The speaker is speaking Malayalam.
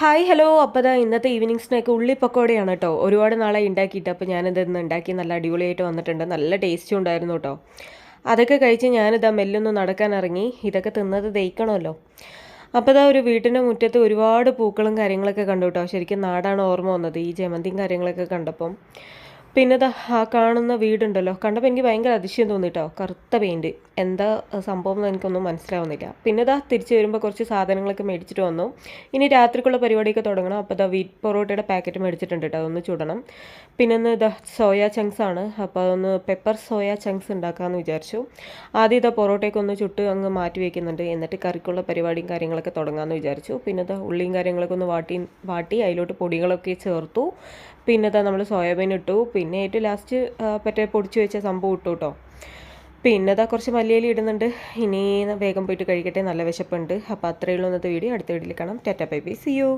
Hi hello. അപ്പോൾ ദാ ഇന്നത്തെ ഈവനിങ് സ്നാക്ക് ഉള്ളിപ്പക്കോടയാണ് കേട്ടോ. ഒരുപാട് നാളായി ഉണ്ടാക്കിയിട്ട് അപ്പോൾ ഞാനിതൊന്ന് ഉണ്ടാക്കി നല്ല അടിപൊളിയായിട്ട് വന്നിട്ടുണ്ട്. നല്ല ടേസ്റ്റും ഉണ്ടായിരുന്നു കേട്ടോ. അതൊക്കെ കഴിച്ച് ഞാനിതാ മെല്ലൊന്ന് നടക്കാനിറങ്ങി. ഇതൊക്കെ തിന്നത് ദഹിക്കണമല്ലോ. അപ്പോൾ ദാ ഒരു വീട്ടിൻ്റെ മുറ്റത്ത് ഒരുപാട് പൂക്കളും കാര്യങ്ങളൊക്കെ കണ്ടു കേട്ടോ. ശരിക്കും നാടാണ് ഓർമ്മ വന്നത് ഈ ജമന്തിയും കാര്യങ്ങളൊക്കെ കണ്ടപ്പം. പിന്നെ ദാ ആ കാണുന്ന വീടുണ്ടല്ലോ, കണ്ടപ്പോൾ എനിക്ക് ഭയങ്കര അതിശയം തോന്നി കേട്ടോ. കറുത്ത പെയിൻറ്റ്, എന്താ സംഭവം എന്ന് എനിക്കൊന്നും മനസ്സിലാവുന്നില്ല. പിന്നെ ദാ തിരിച്ച് വരുമ്പോൾ കുറച്ച് സാധനങ്ങളൊക്കെ മേടിച്ചിട്ട് വന്നു. ഇനി രാത്രിക്കുള്ള പരിപാടിയൊക്കെ തുടങ്ങണം. അപ്പോൾ ദാ വീറ്റ് പൊറോട്ടയുടെ പാക്കറ്റ് മേടിച്ചിട്ടുണ്ട് കേട്ടോ, അതൊന്ന് ചുടണം. പിന്നെ ഒന്ന് ഇതാ സോയ ചങ്ക്സ് ആണ്, അപ്പോൾ അതൊന്ന് പെപ്പർ സോയ ചങ്ക്സ് ഉണ്ടാക്കാമെന്ന് വിചാരിച്ചു. ആദ്യം ഇതാ പൊറോട്ടയൊക്കെ ഒന്ന് ചുട്ട് അങ്ങ് മാറ്റി വയ്ക്കുന്നുണ്ട്, എന്നിട്ട് കറിക്കുള്ള പരിപാടിയും കാര്യങ്ങളൊക്കെ തുടങ്ങാമെന്ന് വിചാരിച്ചു. പിന്നെ ഇതാ ഉള്ളിയും കാര്യങ്ങളൊക്കെ ഒന്ന് വാട്ടി അതിലോട്ട് പൊടികളൊക്കെ ചേർത്തു. പിന്നെ ഇതാ നമ്മൾ സോയാബീൻ ഇട്ടു. പിന്നെ ഏറ്റവും ലാസ്റ്റ് മറ്റേ പൊടിച്ച് വെച്ച സംഭവം ഇട്ടു കേട്ടോ. പിന്നെ ഇതാ കുറച്ച് മല്ലിയില ഇടുന്നുണ്ട്. ഇനി വേഗം പോയിട്ട് കഴിക്കട്ടെ, നല്ല വിശപ്പുണ്ട്. അപ്പോൾ അത്രയേ ഉള്ളൂ ഇന്നത്തെ വീഡിയോ. അടുത്ത വീഡിയോയിൽ കാണാം. Tata bye bye, see U.